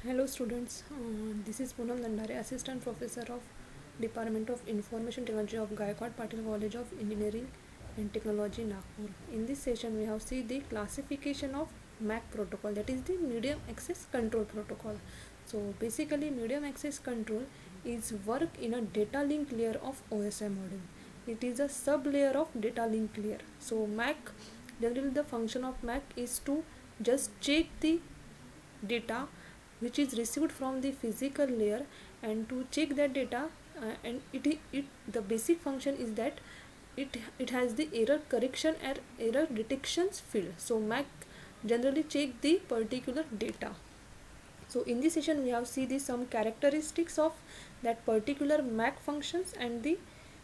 Hello students, this is Poonam Dandare, Assistant Professor of Department of Information Technology of Gaikwad Patil College of Engineering and Technology, Nagpur. In this session, we have seen the classification of MAC protocol, that is the Medium Access Control Protocol. So basically, Medium Access Control is work in a data link layer of OSI module. It is a sub layer of data link layer. So MAC, generally the function of MAC is to just check the data which is received from the physical layer and to check that data, and it the basic function is that it has the error correction or error detections field. So MAC generally check the particular data. So in this session we have see the some characteristics of that particular MAC functions and the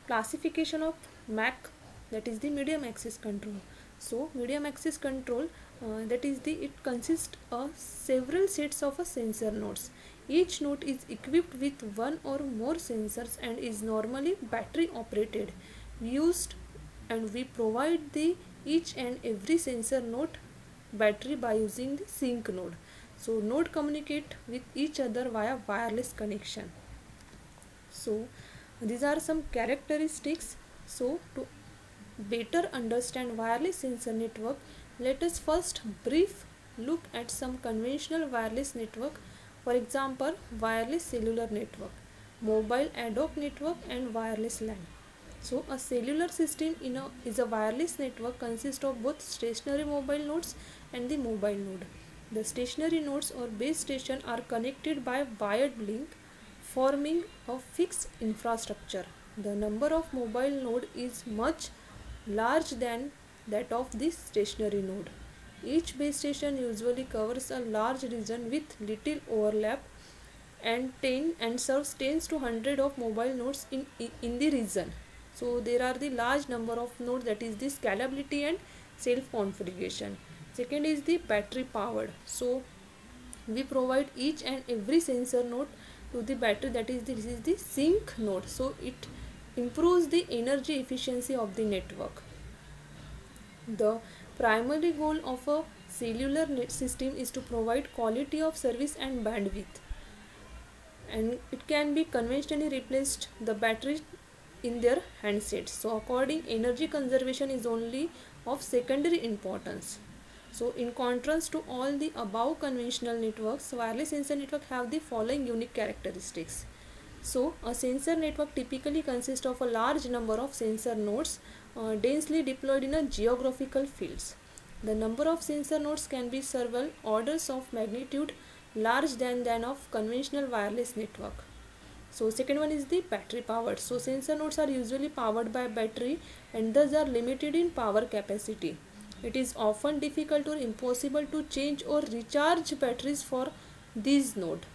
classification of MAC, that is the medium access control. So medium access control, that is the it consists of several sets of sensor nodes. Each node is equipped with one or more sensors and is normally battery operated, used, and we provide the each and every sensor node battery by using the sync node. So node communicate with each other via wireless connection. So these are some characteristics. So to better understand wireless sensor network, let us first brief look at some conventional wireless network. For example, wireless cellular network, mobile ad hoc network, and wireless LAN. So a cellular system is a wireless network consists of both stationary mobile nodes and the mobile node. The stationary nodes or base station are connected by wired link, forming a fixed infrastructure. The number of mobile node is much large than that of this stationary node. Each base station usually covers a large region with little overlap and serves tens to hundred of mobile nodes in the region. So there are the large number of nodes, that is the scalability and self configuration. Second is the battery powered. So we provide each and every sensor node to the battery, that is this is the sync node. So it improves the energy efficiency of the network. The primary goal of a cellular net system is to provide quality of service and bandwidth, and it can be conventionally replaced the battery in their handsets. So according energy conservation is only of secondary importance. So in contrast to all the above conventional networks, wireless sensor network have the following unique characteristics. So a sensor network typically consists of a large number of sensor nodes densely deployed in a geographical fields. The number of sensor nodes can be several orders of magnitude large than of conventional wireless network. So second one is the battery powered. So sensor nodes are usually powered by battery and thus are limited in power capacity. It is often difficult or impossible to change or recharge batteries for these nodes.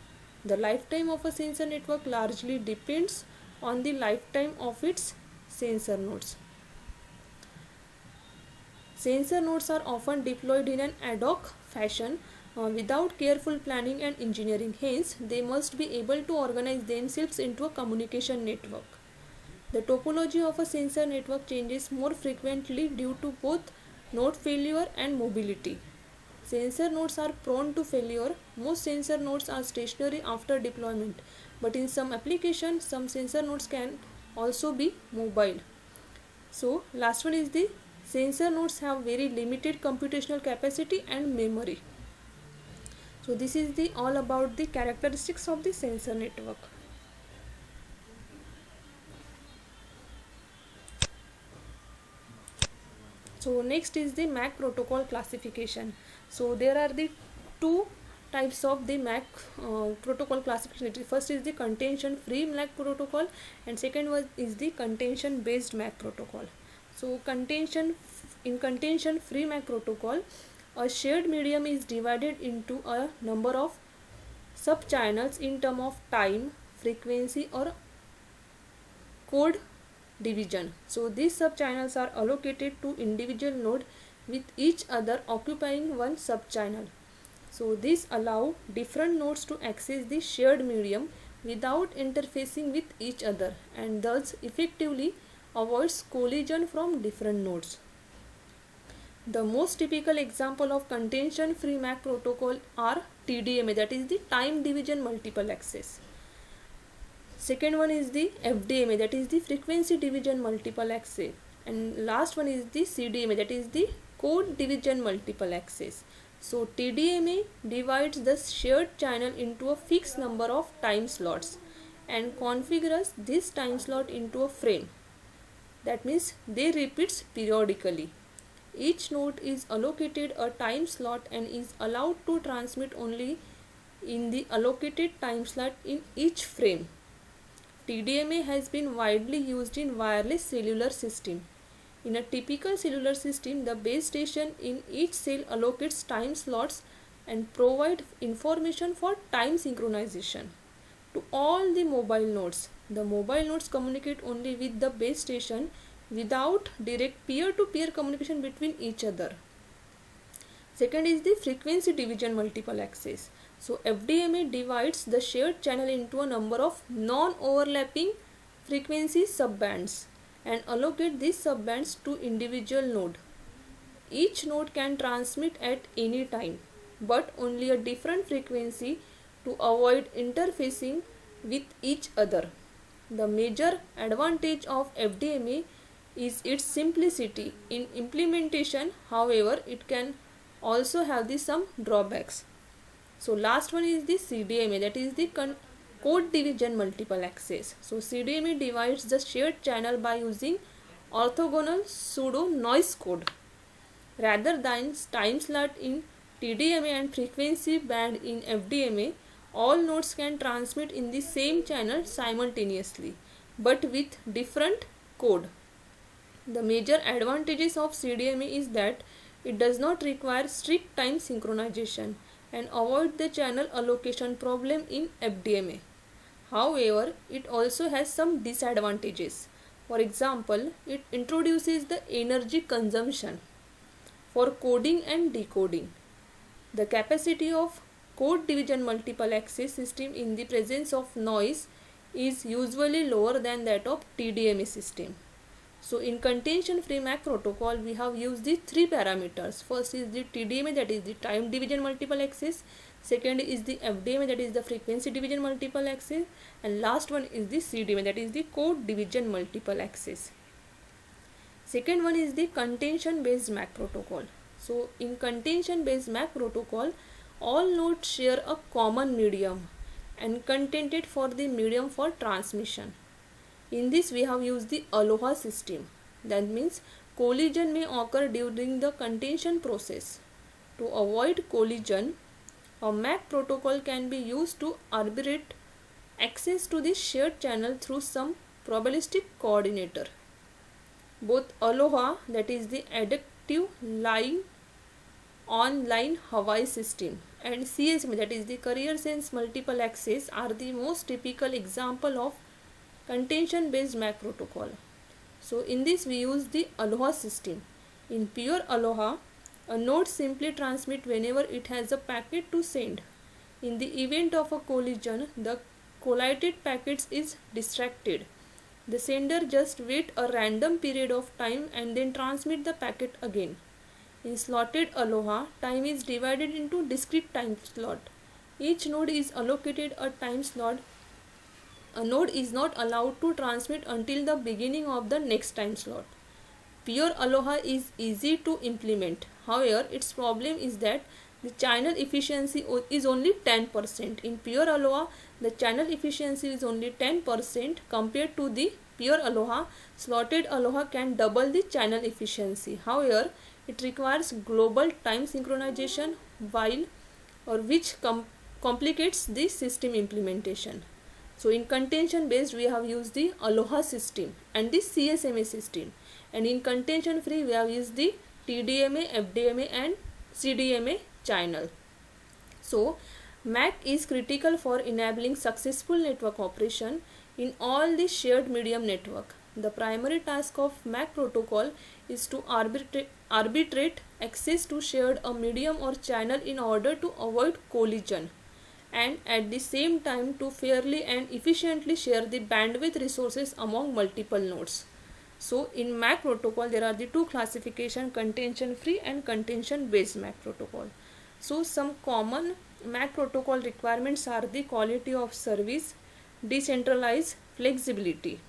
The lifetime of a sensor network largely depends on the lifetime of its sensor nodes. Sensor nodes are often deployed in an ad hoc fashion without careful planning and engineering. Hence, they must be able to organize themselves into a communication network. The topology of a sensor network changes more frequently due to both node failure and mobility. Sensor nodes are prone to failure. Most sensor nodes are stationary after deployment, but in some applications, some sensor nodes can also be mobile. So last one is the sensor nodes have very limited computational capacity and memory. So this is the all about the characteristics of the sensor network. So next is the MAC protocol classification. So there are the two types of the MAC protocol classification. First is the contention free MAC protocol and second one is the contention based MAC protocol. So in contention free MAC protocol, a shared medium is divided into a number of sub channels in term of time, frequency, or code division. So these sub channels are allocated to individual node with each other occupying one sub channel. So this allow different nodes to access the shared medium without interfacing with each other and thus effectively avoids collision from different nodes. The most typical example of contention free MAC protocol are TDMA, that is the time division multiple access. Second one is the FDMA, that is the frequency division multiple access. And last one is the CDMA, that is the code division multiple access. So TDMA divides the shared channel into a fixed number of time slots and configures this time slot into a frame. That means they repeats periodically. Each node is allocated a time slot and is allowed to transmit only in the allocated time slot in each frame. TDMA has been widely used in wireless cellular system. In a typical cellular system, the base station in each cell allocates time slots and provide information for time synchronization to all the mobile nodes. The mobile nodes communicate only with the base station without direct peer-to-peer communication between each other. Second is the frequency division multiple access. So FDMA divides the shared channel into a number of non-overlapping frequency subbands and allocate these subbands to individual node. Each node can transmit at any time, but only a different frequency to avoid interfacing with each other. The major advantage of FDMA is its simplicity in implementation. However, it can also have some drawbacks. So last one is the CDMA, that is the code division multiple access. So CDMA divides the shared channel by using orthogonal pseudo noise code. Rather than time slot in TDMA and frequency band in FDMA, all nodes can transmit in the same channel simultaneously, but with different code. The major advantages of CDMA is that it does not require strict time synchronization and avoid the channel allocation problem in FDMA. However, it also has some disadvantages. For example, it introduces the energy consumption for coding and decoding. The capacity of code division multiple access system in the presence of noise is usually lower than that of TDMA system. So in contention free MAC protocol, we have used the three parameters. First is the TDMA, that is the time division multiple access. Second is the FDMA, that is the frequency division multiple access. And last one is the CDMA, that is the code division multiple access. Second one is the contention based MAC protocol. So in contention based MAC protocol, all nodes share a common medium and contented for the medium for transmission. In this we have used the Aloha system. That means collision may occur during the contention process. To avoid collision, a MAC protocol can be used to arbitrate access to the shared channel through some probabilistic coordinator. Both Aloha, that is the adaptive line on line Hawaii system, and CSMA, that is the carrier sense multiple access, are the most typical example of contention based MAC protocol. So in this we use the Aloha system. In pure Aloha, a node simply transmits whenever it has a packet to send. In the event of a collision, the collided packets is distracted. The sender just wait a random period of time and then transmit the packet again. In slotted Aloha, time is divided into discrete time slot. Each node is allocated a time slot. A node is not allowed to transmit until the beginning of the next time slot. Pure Aloha is easy to implement. However, its problem is that the channel efficiency is only 10%. In pure Aloha, the channel efficiency is only 10% compared to the pure Aloha. Slotted Aloha can double the channel efficiency. However, it requires global time synchronization which complicates the system implementation. So in contention based we have used the Aloha system and the CSMA system, and in contention free we have used the TDMA, FDMA and CDMA channel. So MAC is critical for enabling successful network operation in all the shared medium network. The primary task of MAC protocol is to arbitrate access to shared a medium or channel in order to avoid collision, and at the same time to fairly and efficiently share the bandwidth resources among multiple nodes. So in MAC protocol there are the two classification, contention free and contention based MAC protocol. So some common MAC protocol requirements are the quality of service, decentralized, flexibility.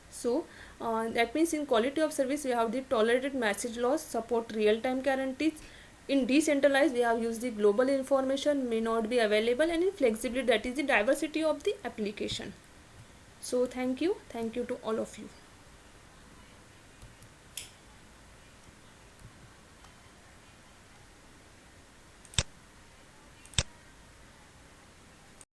So that means in quality of service we have the tolerated message loss, support real-time guarantees. In decentralized we have used the global information may not be available, and in flexibility that is the diversity of the application. So thank you to all of you.